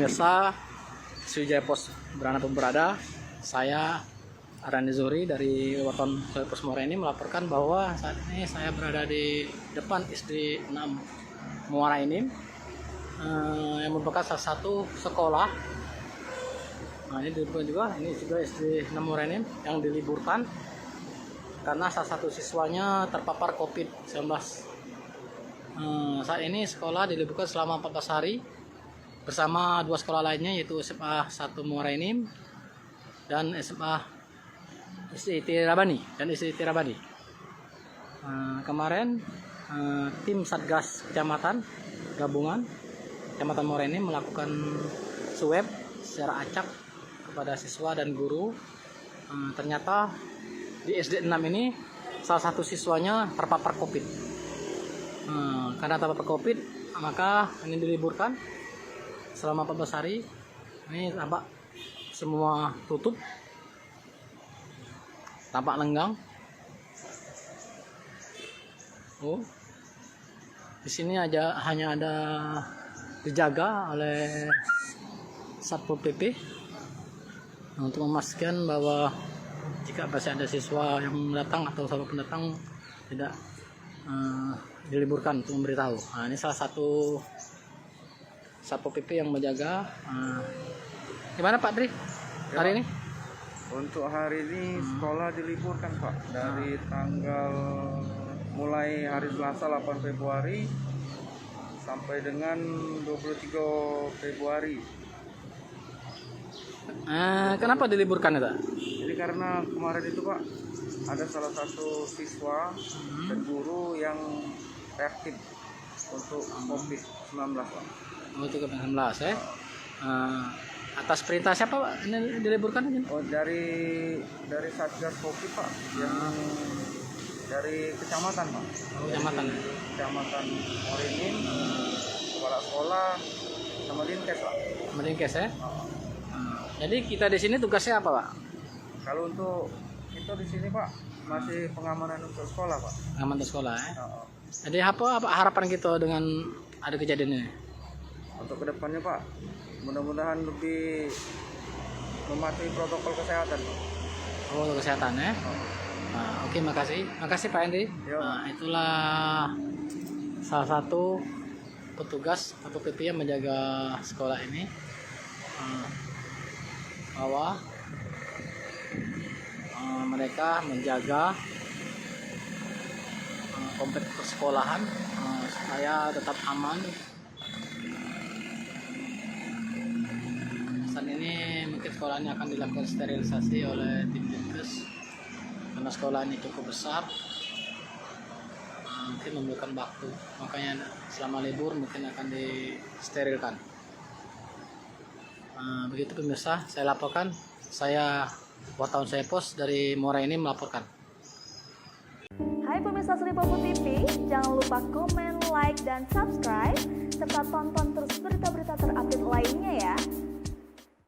pemirsa Sriwijaya Pos dimanapun berada, saya Arandi Zuri dari Weton Pos Muara ini melaporkan bahwa saat ini saya berada di depan SD 6 Muara ini, yang merupakan salah satu sekolah. Nah, ini juga SD 6 Muara ini yang diliburkan karena salah satu siswanya terpapar COVID-19. Saat ini sekolah diliburkan selama 14 hari bersama dua sekolah lainnya, yaitu SMA 1 Muara ini dan SMA SDIT Rabani kemarin tim Satgas Kecamatan Gabungan Kecamatan Muara ini melakukan swab secara acak kepada siswa dan guru. Ternyata di SD 6 ini salah satu siswanya terpapar COVID. Karena terpapar COVID, maka ini diliburkan selama 14 hari. Ini tampak semua tutup, tampak lenggang. Di sini hanya ada dijaga oleh Satpol PP untuk memastikan bahwa jika masih ada siswa yang datang atau siapapun datang tidak diliburkan, untuk memberitahu. Nah, ini salah satu Satpol PP yang menjaga. Gimana Pak Dri hari ini? Untuk hari ini sekolah diliburkan Pak, dari tanggal mulai hari Selasa 8 Februari sampai dengan 23 Februari. Kenapa diliburkan itu? Jadi karena kemarin itu Pak, ada salah satu siswa dan guru yang reaktif untuk COVID-19 Pak. Untuk COVID-19 ya. Atas perintah siapa Pak ini diliburkan? Dari Satgas COVID Pak, yang dari kecamatan Pak. Kecamatan. Kecamatan Morenin, kepala sekolah sama Dinkes Pak. Dinkes ya. Jadi kita di sini tugasnya apa Pak? Kalau untuk kita di sini Pak, masih pengamanan untuk sekolah Pak. Pengamanan sekolah ya. Jadi apa harapan kita dengan ada kejadian ini? Untuk kedepannya Pak, mudah-mudahan lebih mematuhi protokol kesehatan Pak. Protokol kesehatan ya. Oke, makasih Pak Henry. Itulah salah satu petugas atau PP yang menjaga sekolah ini, bahwa mereka menjaga kompleks persekolahan supaya tetap aman. Saat ini mungkin sekolah ini akan dilakukan sterilisasi oleh tim Dinkes karena sekolah ini cukup besar, mungkin membutuhkan waktu, makanya selama libur mungkin akan disterilkan. Begitu pemirsa, saya laporkan. Saya wartawan saya Pos dari Muara ini melaporkan. Hai pemirsa Sri Popo TV, jangan lupa komen, like, dan subscribe serta tonton terus berita-berita terupdate lainnya ya.